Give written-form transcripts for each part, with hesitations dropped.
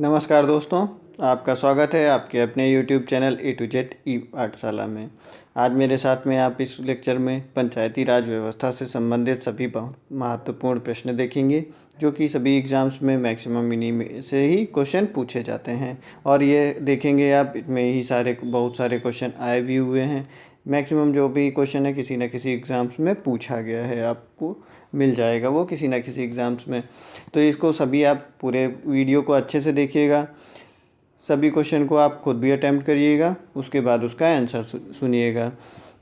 नमस्कार दोस्तों, आपका स्वागत है आपके अपने YouTube channel A to Z E Pathshala में। आज मेरे साथ में आप इस लेक्चर में पंचायती राज व्यवस्था से संबंधित सभी बहुत महत्वपूर्ण प्रश्न देखेंगे, जो कि सभी एग्ज़ाम्स में मैक्सिमम इन्हीं में से ही क्वेश्चन पूछे जाते हैं। और ये देखेंगे आप, इसमें ही बहुत सारे क्वेश्चन आए भी हुए हैं। मैक्सिमम जो भी क्वेश्चन है किसी न किसी एग्ज़ाम्स में पूछा गया है, आपको मिल जाएगा वो किसी न किसी एग्ज़ाम्स में। तो इसको सभी आप पूरे वीडियो को अच्छे से देखिएगा, सभी क्वेश्चन को आप खुद भी अटैम्प्ट करिएगा, उसके बाद उसका आंसर सुनिएगा।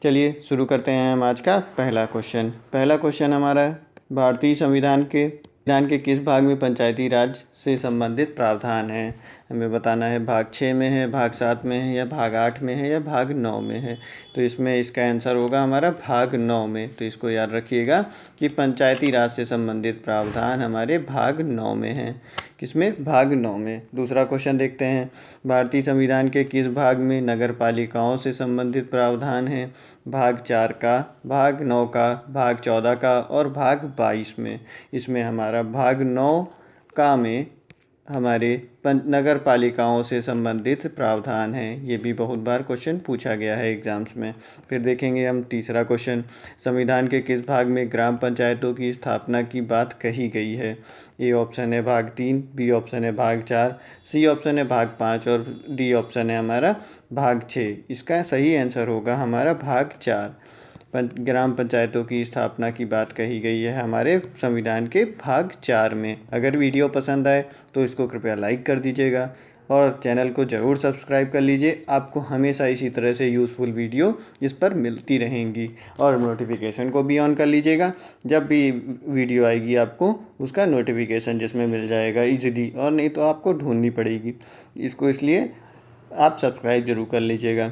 चलिए शुरू करते हैं हम आज का पहला क्वेश्चन हमारा है, भारतीय संविधान के किस भाग में पंचायती राज से संबंधित प्रावधान है। हमें बताना है भाग 6 में है, भाग 7 में है, या भाग 8 में है, या भाग 9 में है। तो इसमें इसका आंसर होगा हमारा भाग 9 में। तो इसको याद रखिएगा कि पंचायती राज से संबंधित प्रावधान हमारे भाग 9 में है। किसमें? भाग 9 में। दूसरा क्वेश्चन देखते हैं, भारतीय संविधान के किस भाग में नगर पालिकाओं से संबंधित प्रावधान है। भाग 4 का, भाग 9 का, भाग 14 का और भाग 22 में। इसमें हमारा भाग 9 का में हमारे नगर पालिकाओं से संबंधित प्रावधान हैं। ये भी बहुत बार क्वेश्चन पूछा गया है एग्ज़ाम्स में। फिर देखेंगे हम तीसरा क्वेश्चन, संविधान के किस भाग में ग्राम पंचायतों की स्थापना की बात कही गई है। ए ऑप्शन है भाग 3, बी ऑप्शन है भाग 4, सी ऑप्शन है भाग 5 और डी ऑप्शन है हमारा भाग 6। इसका सही आंसर होगा हमारा भाग 4। ग्राम पंचायतों की स्थापना की बात कही गई है हमारे संविधान के भाग 4 में। अगर वीडियो पसंद आए तो इसको कृपया लाइक कर दीजिएगा और चैनल को ज़रूर सब्सक्राइब कर लीजिए। आपको हमेशा इसी तरह से यूज़फुल वीडियो इस पर मिलती रहेंगी। और नोटिफिकेशन को भी ऑन कर लीजिएगा, जब भी वीडियो आएगी आपको उसका नोटिफिकेशन जिसमें मिल जाएगा ईज़िली, और नहीं तो आपको ढूंढनी पड़ेगी इसको, इसलिए आप सब्सक्राइब जरूर कर लीजिएगा।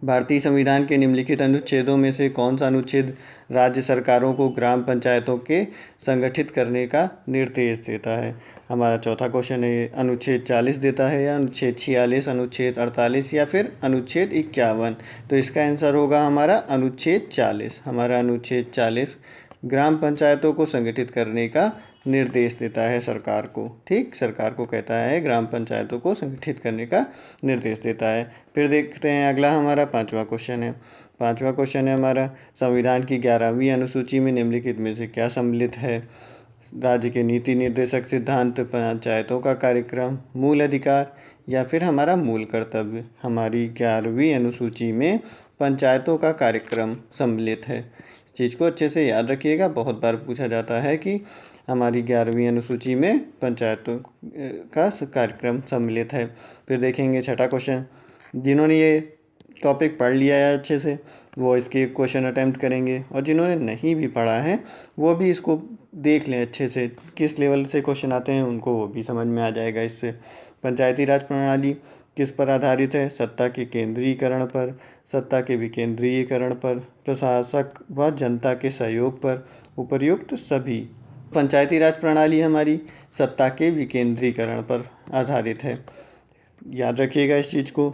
भारतीय संविधान के निम्नलिखित अनुच्छेदों में से कौन सा अनुच्छेद राज्य सरकारों को ग्राम पंचायतों के संगठित करने का निर्देश देता है। हमारा चौथा क्वेश्चन है, अनुच्छेद 40 देता है, या अनुच्छेद 46, अनुच्छेद 48 या फिर अनुच्छेद 51। तो इसका आंसर होगा हमारा अनुच्छेद 40। हमारा अनुच्छेद 40 ग्राम पंचायतों को संगठित करने का निर्देश देता है सरकार को। ठीक, सरकार को कहता है ग्राम पंचायतों को संगठित करने का निर्देश देता है। फिर देखते हैं अगला हमारा पांचवा क्वेश्चन है हमारा, संविधान की 11वीं अनुसूची में निम्नलिखित में से क्या सम्मिलित है। राज्य के नीति निर्देशक सिद्धांत, पंचायतों का कार्यक्रम, मूल अधिकार या फिर हमारा मूल कर्तव्य। हमारी 11वीं अनुसूची में पंचायतों का कार्यक्रम सम्मिलित है। इस चीज़ को अच्छे से याद रखिएगा, बहुत बार पूछा जाता है कि हमारी 11वीं अनुसूची में पंचायतों का कार्यक्रम सम्मिलित है। फिर देखेंगे छठा क्वेश्चन, जिन्होंने ये टॉपिक पढ़ लिया है अच्छे से वो इसके क्वेश्चन अटैम्प्ट करेंगे, और जिन्होंने नहीं भी पढ़ा है वो भी इसको देख लें अच्छे से, किस लेवल से क्वेश्चन आते हैं उनको वो भी समझ में आ जाएगा इससे। पंचायती राज प्रणाली किस पर आधारित है। सत्ता के केंद्रीकरण पर, सत्ता के विकेंद्रीकरण पर, प्रशासक व जनता के सहयोग पर, उपर्युक्त सभी। पंचायती राज प्रणाली हमारी सत्ता के विकेंद्रीकरण पर आधारित है, याद रखिएगा इस चीज़ को।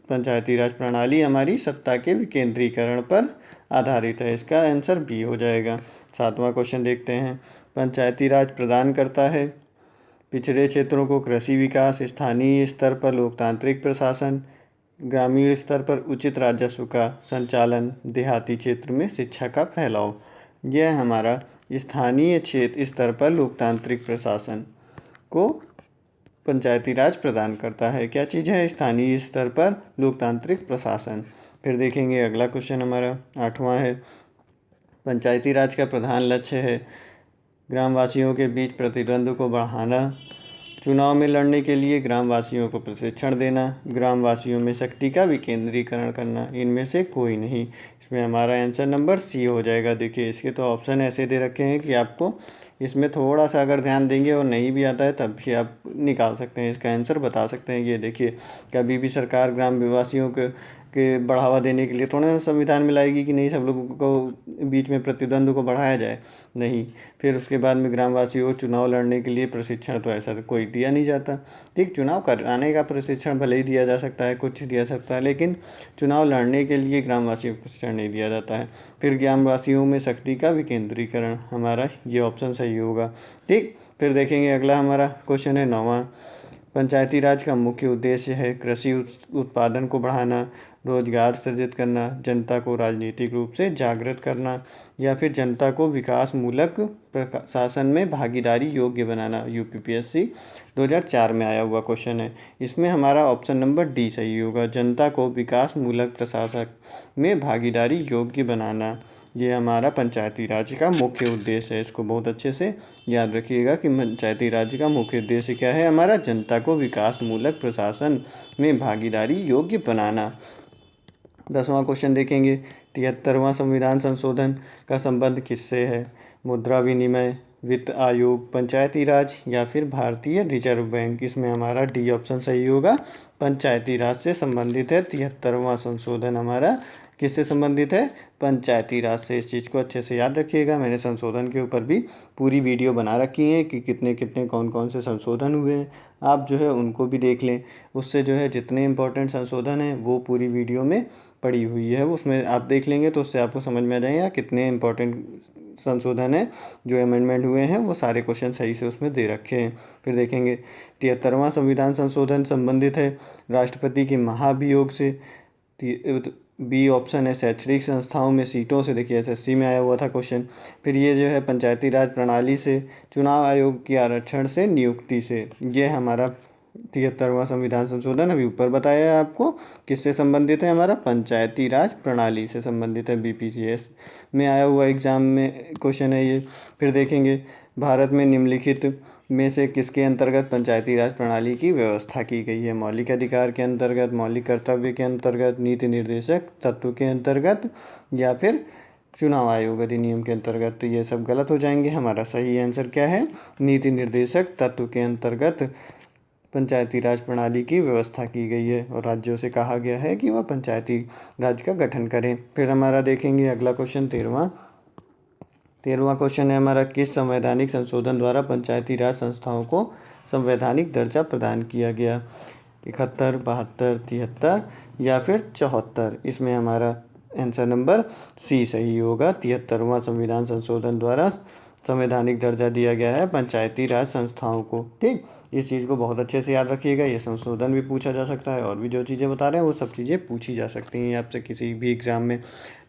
पंचायती राज प्रणाली हमारी सत्ता के विकेंद्रीकरण पर आधारित है। इसका आंसर बी हो जाएगा। सातवां क्वेश्चन देखते हैं, पंचायती राज प्रदान करता है पिछड़े क्षेत्रों को कृषि विकास, स्थानीय स्तर पर लोकतांत्रिक प्रशासन, ग्रामीण स्तर पर उचित राजस्व का संचालन, देहाती क्षेत्र में शिक्षा का फैलाव। यह हमारा स्थानीय क्षेत्र स्तर पर लोकतांत्रिक प्रशासन को पंचायती राज प्रदान करता है। क्या चीज़ है? स्थानीय स्तर पर लोकतांत्रिक प्रशासन। फिर देखेंगे अगला क्वेश्चन हमारा आठवां है, पंचायती राज का प्रधान लक्ष्य है ग्रामवासियों के बीच प्रतिद्वंद्व को बढ़ाना, चुनाव में लड़ने के लिए ग्रामवासियों को प्रशिक्षण देना, ग्रामवासियों में शक्ति का विकेंद्रीकरण करना। इनमें से कोई नहीं। इसमें हमारा आंसर नंबर सी हो जाएगा। देखिए इसके तो ऑप्शन ऐसे दे रखे हैं कि आपको इसमें थोड़ा सा अगर ध्यान देंगे और नहीं भी आता है तब भी आप निकाल सकते हैं, इसका आंसर बता सकते हैं। ये देखिए, कभी भी सरकार ग्रामवासियों के बढ़ावा देने के लिए थोड़ा सा संविधान में लाएगी कि नहीं सब लोगों को बीच में प्रतिद्वंद्व को बढ़ाया जाए, नहीं। फिर उसके बाद में ग्रामवासियों को चुनाव लड़ने के लिए प्रशिक्षण तो ऐसा कोई दिया नहीं जाता। ठीक, चुनाव कराने का प्रशिक्षण भले ही दिया जा सकता है, कुछ दिया सकता है, लेकिन चुनाव लड़ने के लिए ग्रामवासियों को प्रशिक्षण नहीं दिया जाता है। फिर ग्रामवासियों में शक्ति का विकेंद्रीकरण, हमारा ये ऑप्शन सही होगा। ठीक, फिर देखेंगे अगला हमारा क्वेश्चन है नौवां, पंचायती राज का मुख्य उद्देश्य है कृषि उत्पादन को बढ़ाना, रोजगार सृजित करना, जनता को राजनीतिक रूप से जागृत करना या फिर जनता को विकास मूलक प्रशासन में भागीदारी योग्य बनाना। यूपीपीएससी 2004 में आया हुआ क्वेश्चन है। इसमें हमारा ऑप्शन नंबर डी सही होगा, जनता को विकास मूलक प्रशासन में भागीदारी योग्य बनाना। ये हमारा पंचायती राज का मुख्य उद्देश्य है। इसको बहुत अच्छे से याद रखिएगा कि पंचायती राज का मुख्य उद्देश्य क्या है हमारा, जनता को विकास मूलक प्रशासन में भागीदारी योग्य बनाना। 10वां क्वेश्चन देखेंगे, 73वां संविधान संशोधन का संबंध किससे है? मुद्रा विनिमय, वित्त आयोग, पंचायती राज या फिर भारतीय रिजर्व बैंक। इसमें हमारा डी ऑप्शन सही होगा, पंचायती राज से संबंधित है। 73वां संशोधन हमारा किससे संबंधित है? पंचायती राज से। इस चीज़ को अच्छे से याद रखिएगा। मैंने संशोधन के ऊपर भी पूरी वीडियो बना रखी है कि कितने कितने कौन कौन से संशोधन हुए हैं। आप जो है उनको भी देख लें, उससे जो है जितने इम्पोर्टेंट संशोधन हैं वो पूरी वीडियो में पड़ी हुई है, उसमें आप देख लेंगे तो उससे आपको समझ में आ जाएगा कितने इम्पोर्टेंट संशोधन है जो अमेंडमेंट हुए हैं, वो सारे क्वेश्चन सही से उसमें दे रखे हैं। फिर देखेंगे 73वां संविधान संशोधन संबंधित है राष्ट्रपति के महाभियोग से। बी ऑप्शन है शैक्षणिक संस्थाओं में सीटों से। देखिए एसएससी में आया हुआ था क्वेश्चन। फिर ये जो है पंचायती राज प्रणाली से, चुनाव आयोग के आरक्षण से, नियुक्ति से। ये हमारा 73वां संविधान संशोधन अभी ऊपर बताया है आपको किससे संबंधित है, हमारा पंचायती राज प्रणाली से संबंधित है। बीपीसीएस में आया हुआ एग्जाम में क्वेश्चन है ये। फिर देखेंगे भारत में निम्नलिखित में से किसके अंतर्गत पंचायती राज प्रणाली की व्यवस्था की गई है? मौलिक अधिकार के अंतर्गत, मौलिक कर्तव्य के अंतर्गत, नीति निर्देशक तत्व के अंतर्गत या फिर चुनाव आयोग अधिनियम के अंतर्गत। तो ये सब गलत हो जाएंगे। हमारा सही आंसर क्या है? नीति निर्देशक तत्व के अंतर्गत पंचायती राज प्रणाली की व्यवस्था की गई है और राज्यों से कहा गया है कि वह पंचायती राज का गठन करें। फिर हमारा देखेंगे अगला क्वेश्चन 13वां क्वेश्चन है हमारा, किस संवैधानिक संशोधन द्वारा पंचायती राज संस्थाओं को संवैधानिक दर्जा प्रदान किया गया? 71, 72, 73 या फिर 74। इसमें हमारा आंसर नंबर सी सही होगा। 73वां संविधान संशोधन द्वारा संवैधानिक दर्जा दिया गया है पंचायती राज संस्थाओं को। ठीक, इस चीज़ को बहुत अच्छे से याद रखिएगा। ये संशोधन भी पूछा जा सकता है और भी जो चीज़ें बता रहे हैं वो सब चीज़ें पूछी जा सकती हैं आपसे किसी भी एग्ज़ाम में।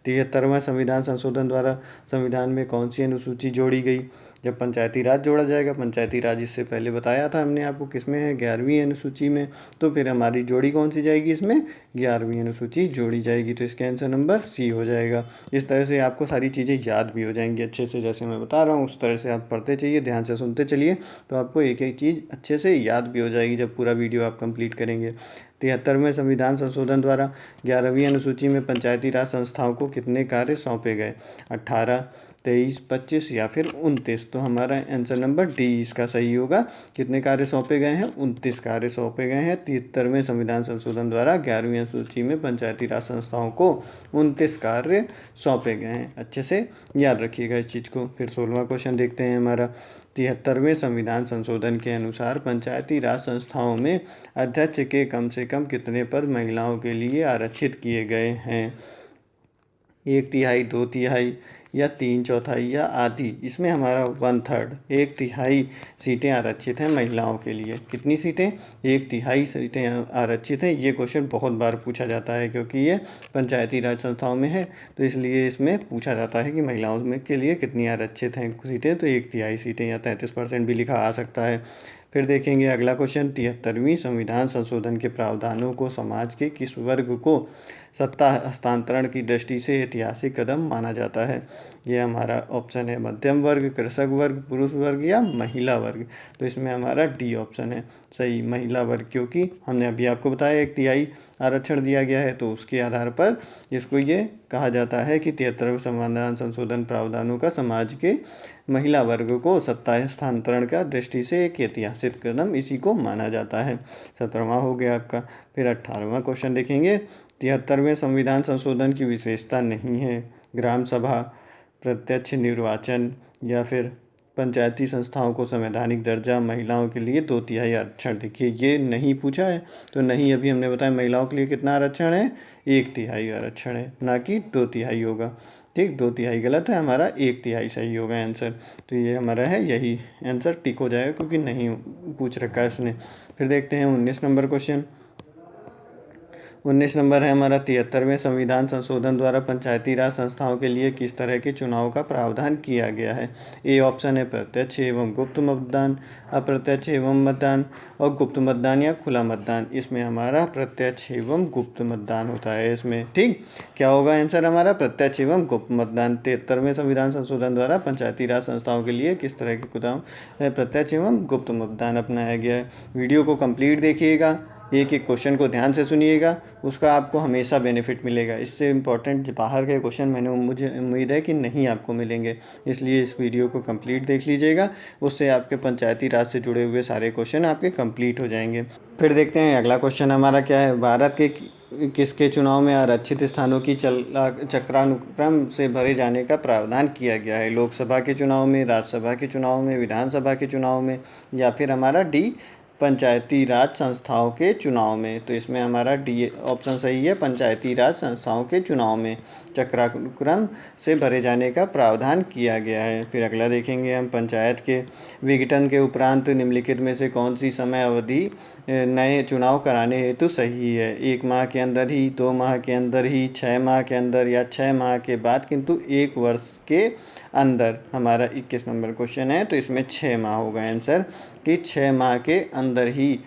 73वां संविधान संशोधन द्वारा संविधान में कौन सी अनुसूची जोड़ी गई? जब पंचायती राज जोड़ा जाएगा, पंचायती राज इससे पहले बताया था हमने आपको किसमें है, 11वीं अनुसूची में। तो फिर हमारी जोड़ी कौन सी जाएगी इसमें? 11वीं अनुसूची जोड़ी जाएगी। तो इसका आंसर नंबर सी हो जाएगा। इस तरह से आपको सारी चीज़ें याद भी हो जाएंगी अच्छे से, जैसे मैं बता रहा हूँ उस तरह से आप पढ़ते चलिए, ध्यान से सुनते चलिए, तो आपको एक एक चीज़ अच्छे से याद भी हो जाएगी जब पूरा वीडियो आप कंप्लीट करेंगे। 73वें संविधान संशोधन द्वारा 11वीं अनुसूची में पंचायती राज संस्थाओं को कितने कार्य सौंपे गए? 18, 23, 25 या फिर 29। तो हमारा आंसर नंबर डी इसका सही होगा। कितने कार्य सौंपे गए हैं? 29 कार्य सौंपे गए हैं। 73वें संविधान संशोधन द्वारा 11वीं अनुसूची में पंचायती राज संस्थाओं को 29 कार्य सौंपे गए हैं। अच्छे से याद रखिएगा इस चीज़ को। फिर 16वां क्वेश्चन देखते हैं हमारा, 73वें संविधान संशोधन के अनुसार पंचायती राज संस्थाओं में अध्यक्ष के कम से कम कितने पद महिलाओं के लिए आरक्षित किए गए हैं? 1/3, 2/3 या 3/4 या आधी। इसमें हमारा 1/3, 1/3 सीटें आरक्षित हैं महिलाओं के लिए। कितनी सीटें? 1/3 सीटें आरक्षित हैं। ये क्वेश्चन बहुत बार पूछा जाता है क्योंकि ये पंचायती राज संस्थाओं में है, तो इसलिए इसमें पूछा जाता है कि महिलाओं में के लिए कितनी आरक्षित हैं सीटें। तो 1/3 सीटें या 33% भी लिखा आ सकता है। फिर देखेंगे अगला क्वेश्चन, 73वीं संविधान संशोधन के प्रावधानों को समाज के किस वर्ग को सत्ता हस्तांतरण की दृष्टि से ऐतिहासिक कदम माना जाता है? ये हमारा ऑप्शन है मध्यम वर्ग, कृषक वर्ग, पुरुष वर्ग या महिला वर्ग। तो इसमें हमारा डी ऑप्शन है सही, महिला वर्ग, क्योंकि हमने अभी आपको बताया 1/3 आरक्षण दिया गया है, तो उसके आधार पर इसको ये कहा जाता है कि 73वें संविधान संशोधन प्रावधानों का समाज के महिला वर्ग को सत्ता हस्तांतरण का दृष्टि से एक ऐतिहासिक कदम इसी को माना जाता है। 17वां हो गया आपका। फिर 18वां क्वेश्चन देखेंगे, 73वें संविधान संशोधन की विशेषता नहीं है ग्राम सभा, प्रत्यक्ष निर्वाचन या फिर पंचायती संस्थाओं को संवैधानिक दर्जा, महिलाओं के लिए 2/3 आरक्षण। देखिए ये नहीं पूछा है, तो नहीं अभी हमने बताया महिलाओं के लिए कितना आरक्षण है, 1/3 आरक्षण है, ना कि 2/3 होगा। ठीक, 2/3 गलत है, हमारा 1/3 सही होगा आंसर। तो ये हमारा है, यही आंसर टिक हो जाएगा क्योंकि नहीं पूछ रखा है इसने। फिर देखते हैं 19 नंबर क्वेश्चन। 19 नंबर है हमारा 73वें संविधान संशोधन द्वारा पंचायती राज संस्थाओं के लिए किस तरह के चुनाव का प्रावधान किया गया है। ए ऑप्शन है प्रत्यक्ष एवं गुप्त मतदान, अप्रत्यक्ष एवं मतदान और गुप्त मतदान या खुला मतदान। इसमें हमारा प्रत्यक्ष एवं गुप्त मतदान होता है इसमें। ठीक, क्या होगा आंसर हमारा, प्रत्यक्ष एवं गुप्त मतदान। 73वें संविधान संशोधन द्वारा पंचायती राज संस्थाओं के लिए किस तरह के चुनाव प्रत्यक्ष एवं गुप्त मतदान अपनाया गया है। वीडियो को कंप्लीट देखिएगा, एक एक क्वेश्चन को ध्यान से सुनिएगा, उसका आपको हमेशा बेनिफिट मिलेगा। इससे इम्पॉर्टेंट बाहर के क्वेश्चन मुझे उम्मीद है कि नहीं आपको मिलेंगे, इसलिए इस वीडियो को कंप्लीट देख लीजिएगा। उससे आपके पंचायती राज से जुड़े हुए सारे क्वेश्चन आपके कंप्लीट हो जाएंगे। फिर देखते हैं अगला क्वेश्चन हमारा क्या है। भारत के किसके चुनाव में आरक्षित स्थानों की चक्रानुक्रम से भरे जाने का प्रावधान किया गया है। लोकसभा के चुनाव में, राज्यसभा के चुनाव में, विधानसभा के चुनाव में, या फिर हमारा डी पंचायती राज संस्थाओं के चुनाव में। तो इसमें हमारा डी ऑप्शन सही है, पंचायती राज संस्थाओं के चुनाव में चक्रानुक्रम से भरे जाने का प्रावधान किया गया है। फिर अगला देखेंगे हम, पंचायत के विघटन के उपरांत निम्नलिखित में से कौन सी समय अवधि नए चुनाव कराने हेतु सही है। 1 माह के अंदर ही, 2 माह के अंदर ही, 6 माह के अंदर या 6 माह के बाद, किंतु 1 वर्ष के अंदर। हमारा 21 नंबर क्वेश्चन है, तो इसमें 6 माह होगा आंसर, कि 6 माह के अंदर ही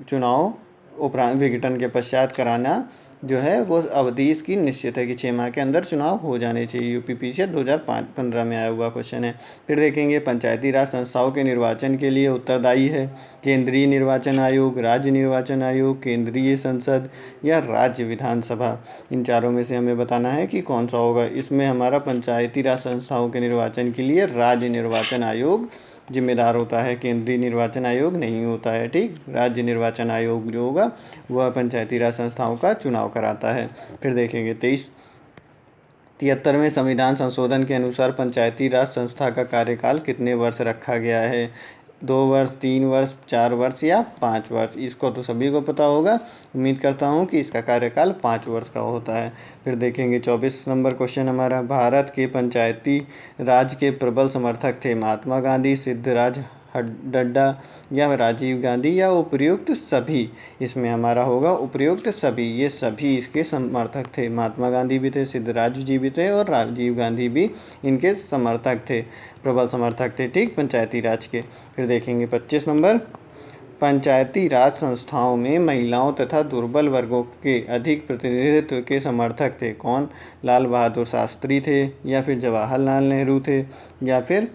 चुनाव उपरांत विघटन के पश्चात कराना जो है वो अवधि इसकी निश्चित है कि 6 माह के अंदर चुनाव हो जाने चाहिए। यूपीपीसीएस 2015 में आया हुआ क्वेश्चन है। फिर देखेंगे, पंचायती राज संस्थाओं के निर्वाचन के लिए उत्तरदायी है केंद्रीय निर्वाचन आयोग, राज्य निर्वाचन आयोग, केंद्रीय संसद या राज्य विधानसभा। इन चारों में से हमें बताना है कि कौन सा होगा। इसमें हमारा पंचायती राज संस्थाओं के निर्वाचन के लिए राज्य निर्वाचन आयोग जिम्मेदार होता है, केंद्रीय निर्वाचन आयोग नहीं होता है। ठीक, राज्य निर्वाचन आयोग जो होगा वह पंचायती राज संस्थाओं का चुनाव कराता है। फिर देखेंगे 73वें संविधान संशोधन के अनुसार पंचायती राज संस्था का कार्यकाल कितने वर्ष रखा गया है। 2 वर्ष, 3 वर्ष, 4 वर्ष या 5 वर्ष। इसको तो सभी को पता होगा, उम्मीद करता हूँ कि इसका कार्यकाल 5 वर्ष का होता है। फिर देखेंगे 24 नंबर क्वेश्चन हमारा, भारत के पंचायती राज के प्रबल समर्थक थे महात्मा गांधी, सिद्धराज हड्डा या राजीव गांधी या उपर्युक्त सभी। इसमें हमारा होगा उपर्युक्त सभी, ये सभी इसके समर्थक थे। महात्मा गांधी भी थे, सिद्धराज जी भी थे और राजीव गांधी भी इनके समर्थक थे, प्रबल समर्थक थे। ठीक, पंचायती राज के। फिर देखेंगे 25 नंबर, पंचायती राज संस्थाओं में महिलाओं तथा दुर्बल वर्गों के अधिक प्रतिनिधित्व के समर्थक थे। कौन? लाल बहादुर शास्त्री थे, या फिर जवाहरलाल नेहरू थे, या फिर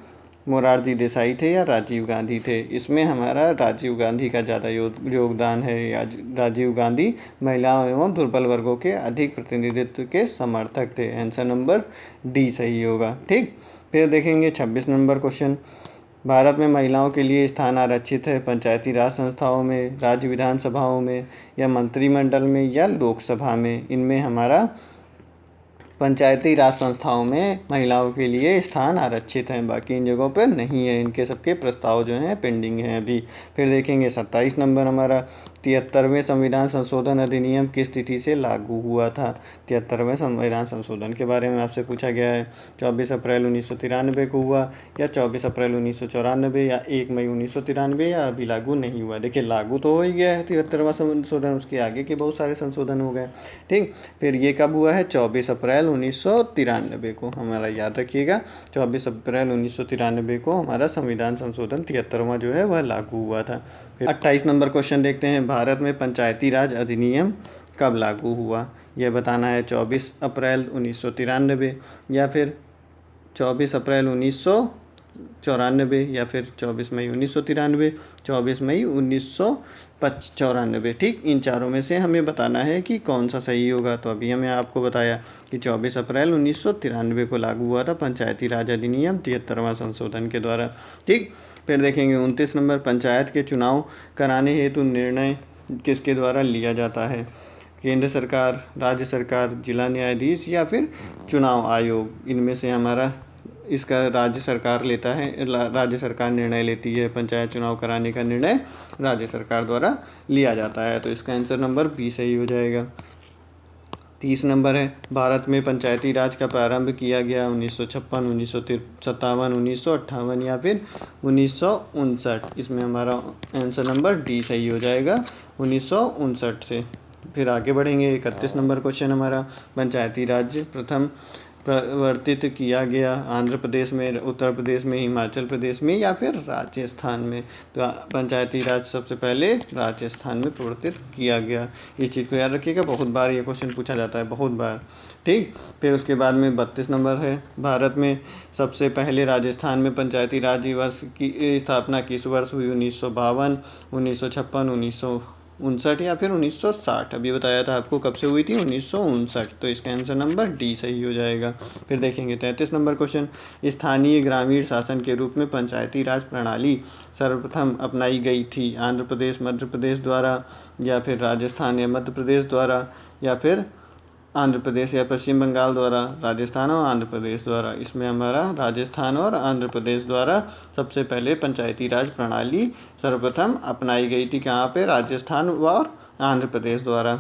मोरारजी देसाई थे, या राजीव गांधी थे। इसमें हमारा राजीव गांधी का ज़्यादा योगदान है। राजीव गांधी महिलाओं एवं दुर्बल वर्गों के अधिक प्रतिनिधित्व के समर्थक थे। आंसर नंबर डी सही होगा। ठीक, फिर देखेंगे 26 नंबर क्वेश्चन, भारत में महिलाओं के लिए स्थान आरक्षित है पंचायती राज संस्थाओं में, राज्य विधानसभाओं में, या मंत्रिमंडल में, या लोकसभा में। इनमें हमारा पंचायती राज संस्थाओं में महिलाओं के लिए स्थान आरक्षित हैं, बाकी इन जगहों पर नहीं है। इनके सबके प्रस्ताव जो हैं पेंडिंग हैं अभी। फिर देखेंगे 27 नंबर हमारा, 73वें संविधान संशोधन अधिनियम किस तिथि से लागू हुआ था। 73वें संविधान संशोधन के बारे में आपसे पूछा गया है। 24 अप्रैल 1993 को हुआ, या 24 अप्रैल 1994, या 1 मई 1993, या अभी लागू नहीं हुआ। देखिए लागू तो हो ही गया है 73वां संशोधन, उसके आगे के बहुत सारे संशोधन हो गए। ठीक, फिर ये कब हुआ है? 24 अप्रैल 1993 को, हमारा याद रखिएगा 24 अप्रैल 1993 को हमारा संविधान संशोधन 73वां जो है वह लागू हुआ था। फिर 28 नंबर क्वेश्चन देखते हैं, भारत में पंचायती राज अधिनियम कब लागू हुआ। यह बताना है 24 अप्रैल 1993, या फिर 24 अप्रैल 1994, या फिर 24 मई 1993, 24 मई 1994। ठीक, इन चारों में से हमें बताना है कि कौन सा सही होगा। तो अभी हमें आपको बताया कि 24 अप्रैल 1993 को लागू हुआ था पंचायती राज अधिनियम 73वां संशोधन के द्वारा। ठीक, फिर देखेंगे 29 नंबर, पंचायत के चुनाव कराने हेतु निर्णय किसके द्वारा लिया जाता है। केंद्र सरकार, राज्य सरकार, जिला न्यायाधीश, या फिर चुनाव आयोग। इनमें से हमारा इसका राज्य सरकार लेता है, राज्य सरकार निर्णय लेती है। पंचायत चुनाव कराने का निर्णय राज्य सरकार द्वारा लिया जाता है। तो इसका आंसर नंबर बी सही हो जाएगा। 30 नंबर है, भारत में पंचायती राज का प्रारंभ किया गया 1956, 1957, 1958 या फिर 1959। इसमें हमारा आंसर नंबर डी सही हो जाएगा, 1959 से। फिर आगे बढ़ेंगे। 31 नंबर क्वेश्चन हमारा, पंचायती राज प्रथम प्रवर्तित किया गया आंध्र प्रदेश में, उत्तर प्रदेश में, हिमाचल प्रदेश में या फिर राजस्थान में। तो पंचायती राज सबसे पहले राजस्थान में प्रवर्तित किया गया। इस चीज़ को याद रखिएगा, बहुत बार ये क्वेश्चन पूछा जाता है, बहुत बार। ठीक, फिर उसके बाद में 32 नंबर है, भारत में सबसे पहले राजस्थान में पंचायती राज दिवस की स्थापना किस वर्ष हुई? 1952, 1956, 1959 या फिर 1960। अभी बताया था आपको कब से हुई थी, 1959। तो इसका आंसर नंबर डी सही हो जाएगा। फिर देखेंगे 33 नंबर क्वेश्चन, स्थानीय ग्रामीण शासन के रूप में पंचायती राज प्रणाली सर्वप्रथम अपनाई गई थी आंध्र प्रदेश, मध्य प्रदेश द्वारा या फिर राजस्थान या मध्य प्रदेश द्वारा या फिर आंध्र प्रदेश या पश्चिम बंगाल द्वारा, राजस्थान और आंध्र प्रदेश द्वारा। इसमें हमारा राजस्थान और आंध्र प्रदेश द्वारा सबसे पहले पंचायती राज प्रणाली सर्वप्रथम अपनाई गई थी। कहाँ पे? राजस्थान और आंध्र प्रदेश द्वारा।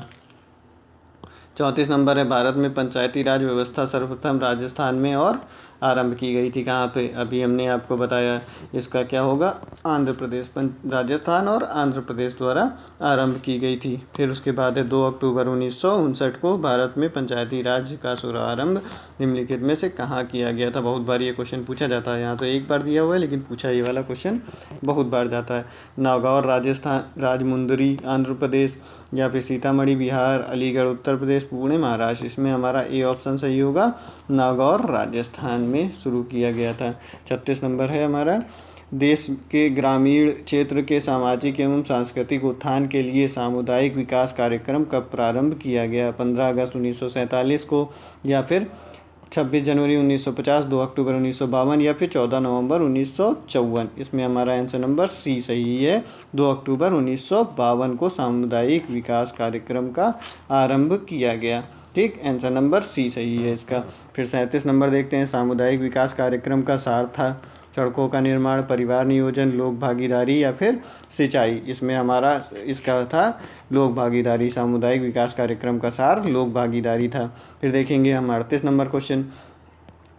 34 नंबर है, भारत में पंचायती राज व्यवस्था सर्वप्रथम राजस्थान में और आरंभ की गई थी। कहाँ पे? अभी हमने आपको बताया, इसका क्या होगा? आंध्र प्रदेश, राजस्थान और आंध्र प्रदेश द्वारा आरंभ की गई थी। फिर उसके बाद है 2 अक्टूबर 1959 को भारत में पंचायती राज का शुभारंभ निम्नलिखित में से कहाँ किया गया था? बहुत बार ये क्वेश्चन पूछा जाता है, यहाँ तो एक बार दिया हुआ है लेकिन पूछा ये वाला क्वेश्चन बहुत बार जाता है। नागौर राजस्थान, राजमुंदरी आंध्र प्रदेश या फिर सीतामढ़ी बिहार, अलीगढ़ उत्तर प्रदेश, पुणे महाराष्ट्र। इसमें हमारा ए ऑप्शन सही होगा, नागौर राजस्थान में शुरू किया गया था। 36 नंबर है हमारा, देश के ग्रामीण क्षेत्र के सामाजिक एवं सांस्कृतिक उत्थान के लिए सामुदायिक विकास कार्यक्रम कब प्रारंभ किया गया? 15 अगस्त 1947 को या फिर 26 जनवरी 1950, 2 अक्टूबर 1952 या फिर 14 नवंबर 1954। इसमें हमारा आंसर नंबर सी सही है, 2 अक्टूबर 1952 को सामुदायिक विकास कार्यक्रम का आरंभ किया गया। ठीक, आंसर नंबर सी सही है इसका। फिर 37 नंबर देखते हैं, सामुदायिक विकास कार्यक्रम का सार था सड़कों का निर्माण, परिवार नियोजन, लोक भागीदारी या फिर सिंचाई। इसमें हमारा इसका था लोक भागीदारी, सामुदायिक विकास कार्यक्रम का सार लोक भागीदारी था। फिर देखेंगे हम 38 नंबर क्वेश्चन,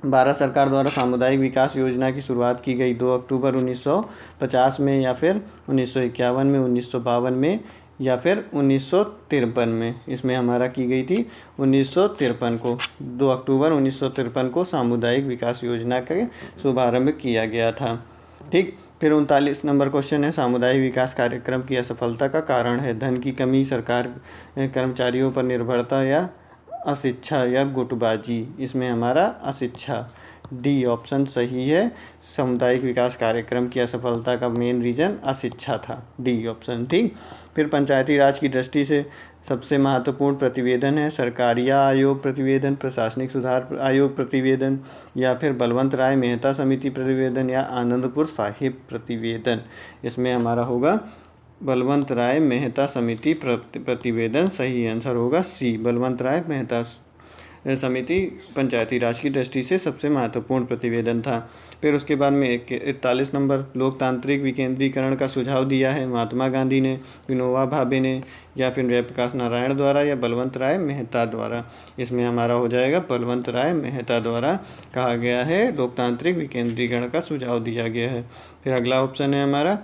भारत सरकार द्वारा सामुदायिक विकास योजना की शुरुआत की गई 2 अक्टूबर 1950 में या फिर 1951 में, 1952 में या फिर 1953 में। इसमें हमारा की गई थी 1953 को, 2 अक्टूबर 1953 को सामुदायिक विकास योजना का शुभारंभ किया गया था। ठीक, फिर 39 नंबर क्वेश्चन है, सामुदायिक विकास कार्यक्रम की असफलता का कारण है? धन की कमी, सरकार कर्मचारियों पर निर्भरता या अशिक्षा या गुटबाजी। इसमें हमारा अशिक्षा, डी ऑप्शन सही है। सामुदायिक विकास कार्यक्रम की असफलता का मेन रीज़न अशिक्षा था, डी ऑप्शन। ठीक, फिर पंचायती राज की दृष्टि से सबसे महत्वपूर्ण प्रतिवेदन है सरकारिया आयोग प्रतिवेदन, प्रशासनिक सुधार आयोग प्रतिवेदन या फिर बलवंत राय मेहता समिति प्रतिवेदन या आनंदपुर साहिब प्रतिवेदन। इसमें हमारा होगा बलवंत राय मेहता समिति प्रतिवेदन, सही आंसर होगा सी, बलवंत राय मेहता समिति पंचायती राज की दृष्टि से सबसे महत्वपूर्ण प्रतिवेदन था। फिर उसके बाद में 41 नंबर, लोकतांत्रिक विकेंद्रीकरण का सुझाव दिया है महात्मा गांधी ने, विनोबा भावे ने या फिर जयप्रकाश नारायण द्वारा या बलवंत राय मेहता द्वारा। इसमें हमारा हो जाएगा बलवंत राय मेहता द्वारा कहा गया है, लोकतांत्रिक विकेंद्रीकरण का सुझाव दिया गया है। फिर अगला ऑप्शन है हमारा,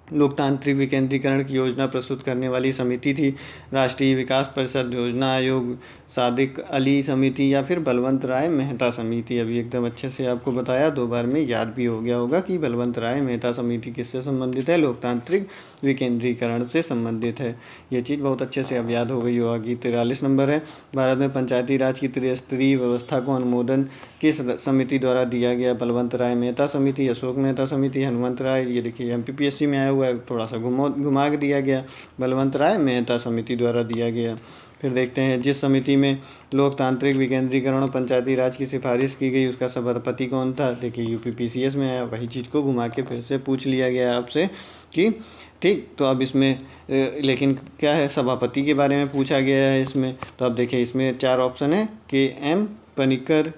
लोकतांत्रिक विकेंद्रीकरण की योजना प्रस्तुत करने वाली समिति थी राष्ट्रीय विकास परिषद, योजना आयोग, सादिक अली समिति या फिर बलवंत राय मेहता समिति। अभी एकदम अच्छे से आपको बताया, 2 बार में याद भी हो गया होगा कि बलवंत राय मेहता समिति किससे संबंधित है? लोकतांत्रिक विकेंद्रीकरण से संबंधित है। ये चीज़ बहुत अच्छे से अब याद हो गई होगी। 43 नंबर है, भारत में पंचायती राज की त्रिस्तरीय व्यवस्था को अनुमोदन किस समिति द्वारा दिया गया? बलवंत राय मेहता समिति, अशोक मेहता समिति, हनुमंत राय। ये देखिए MPPSC में आया हुआ है, थोड़ा सा घुमा के दिया गया, बलवंत राय मेहता समिति द्वारा दिया गया। फिर देखते हैं, जिस समिति में लोकतांत्रिक विकेंद्रीकरण और पंचायती राज की सिफारिश की गई उसका सभापति कौन था? देखिए UPPCS में आया, वही चीज़ को घुमा के फिर से पूछ लिया गया आपसे कि ठीक। तो अब इसमें लेकिन क्या है, सभापति के बारे में पूछा गया है इसमें। तो अब देखिए इसमें 4 ऑप्शन है, KM पनिकर,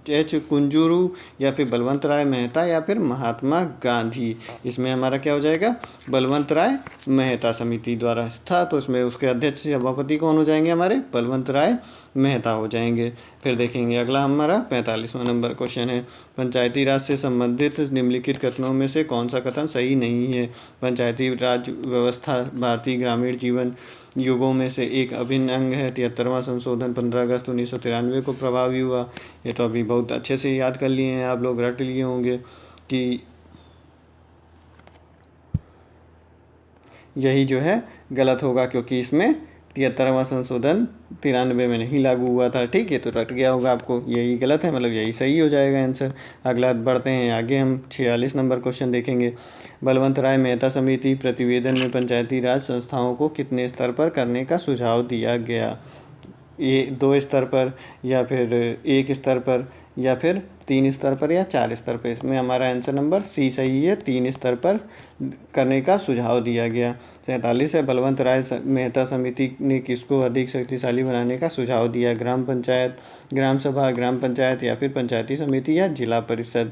एच कुंजूरू, या फिर बलवंत राय मेहता, या फिर महात्मा गांधी। इसमें हमारा क्या हो जाएगा, बलवंत राय मेहता समिति द्वारा था, तो इसमें उसके अध्यक्ष सभापति कौन हो जाएंगे, हमारे बलवंत राय मेहता हो जाएंगे। फिर देखेंगे अगला हमारा 45वां नंबर क्वेश्चन है, पंचायती राज से संबंधित निम्नलिखित कथनों में से कौन सा कथन सही नहीं है। पंचायती राज व्यवस्था भारतीय ग्रामीण जीवन युगों में से एक अभिन्न अंग है। 73वां संशोधन 15 अगस्त 1993 को प्रभावी हुआ। ये तो अभी बहुत अच्छे से याद कर लिए हैं आप लोग, रट लिए होंगे कि यही जो है गलत होगा, क्योंकि इसमें 73वां संशोधन 93 में नहीं लागू हुआ था। ठीक है, तो रट गया होगा आपको, यही गलत है, मतलब यही सही हो जाएगा आंसर। अगला बढ़ते हैं आगे, हम 46 नंबर क्वेश्चन देखेंगे। बलवंत राय मेहता समिति प्रतिवेदन में पंचायती राज संस्थाओं को कितने स्तर पर करने का सुझाव दिया गया। ये 2 स्तर पर, या फिर 1 स्तर पर, या फिर 3 स्तर पर, या 4 स्तर पर। इसमें हमारा आंसर नंबर सी सही है, 3 स्तर पर करने का सुझाव दिया गया। 47 है, बलवंत राय मेहता समिति ने किसको अधिक शक्तिशाली बनाने का सुझाव दिया। ग्राम पंचायत, ग्राम सभा, ग्राम पंचायत, या फिर पंचायती समिति, या जिला परिषद।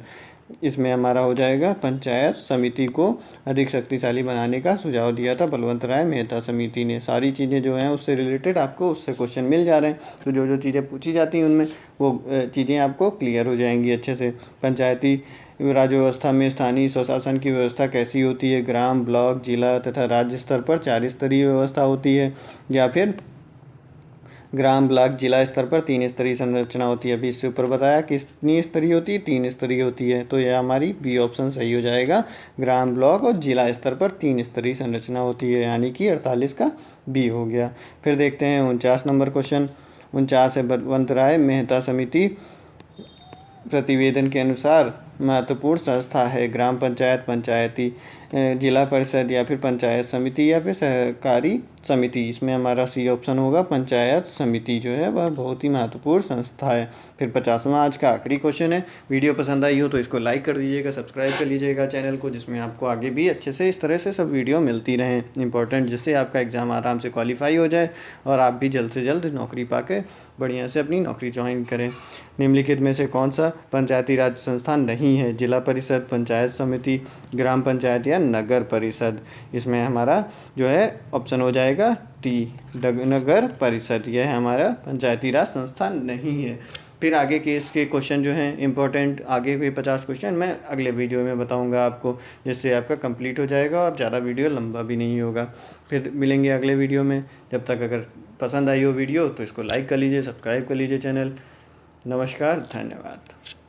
इसमें हमारा हो जाएगा पंचायत समिति को अधिक शक्तिशाली बनाने का सुझाव दिया था बलवंत राय मेहता समिति ने। सारी चीज़ें जो हैं उससे रिलेटेड आपको उससे क्वेश्चन मिल जा रहे हैं, तो जो जो चीज़ें पूछी जाती हैं उनमें वो चीज़ें आपको क्लियर हो जाएंगी अच्छे से। पंचायती राज व्यवस्था में स्थानीय स्वशासन की व्यवस्था कैसी होती है। ग्राम, ब्लॉक, जिला तथा राज्य स्तर पर 4 स्तरीय व्यवस्था होती है, या फिर ग्राम, ब्लॉक, जिला स्तर पर 3 स्तरीय संरचना होती है। अभी इससे ऊपर बताया कितनी स्तरीय होती है, 3 स्तरीय होती है, तो यह हमारी बी ऑप्शन सही हो जाएगा। ग्राम, ब्लॉक और जिला स्तर पर 3 स्तरीय संरचना होती है, यानी कि 48 का बी हो गया। फिर देखते हैं 49 नंबर क्वेश्चन। 49 है, बलवंत राय मेहता समिति प्रतिवेदन के अनुसार महत्वपूर्ण संस्था है। ग्राम पंचायत, पंचायती जिला परिषद, या फिर पंचायत समिति, या फिर सहकारी समिति। इसमें हमारा सी ऑप्शन होगा, पंचायत समिति जो है वह बहुत ही महत्वपूर्ण संस्था है। फिर 50वां आज का आखिरी क्वेश्चन है। वीडियो पसंद आई हो तो इसको लाइक कर दीजिएगा, सब्सक्राइब कर लीजिएगा चैनल को, जिसमें आपको आगे भी अच्छे से इस तरह से सब वीडियो मिलती रहें इंपॉर्टेंट, जिससे आपका एग्ज़ाम आराम से क्वालिफाई हो जाए और आप भी जल्द से जल्द नौकरी पा के बढ़िया से अपनी नौकरी ज्वाइन करें। निम्नलिखित में से कौन सा पंचायती राज संस्था नहीं है। जिला परिषद, पंचायत समिति, ग्राम पंचायत, या नगर परिषद। इसमें हमारा जो है ऑप्शन हो जाएगा टी, नगर परिषद। यह है हमारा पंचायती राज संस्था नहीं है। फिर आगे के इसके क्वेश्चन जो हैं इंपॉर्टेंट, आगे भी 50 क्वेश्चन मैं अगले वीडियो में बताऊंगा आपको, जिससे आपका कंप्लीट हो जाएगा और ज़्यादा वीडियो लंबा भी नहीं होगा। फिर मिलेंगे अगले वीडियो में। जब तक अगर पसंद आई हो वीडियो तो इसको लाइक कर लीजिए, सब्सक्राइब कर लीजिए चैनल। नमस्कार, धन्यवाद।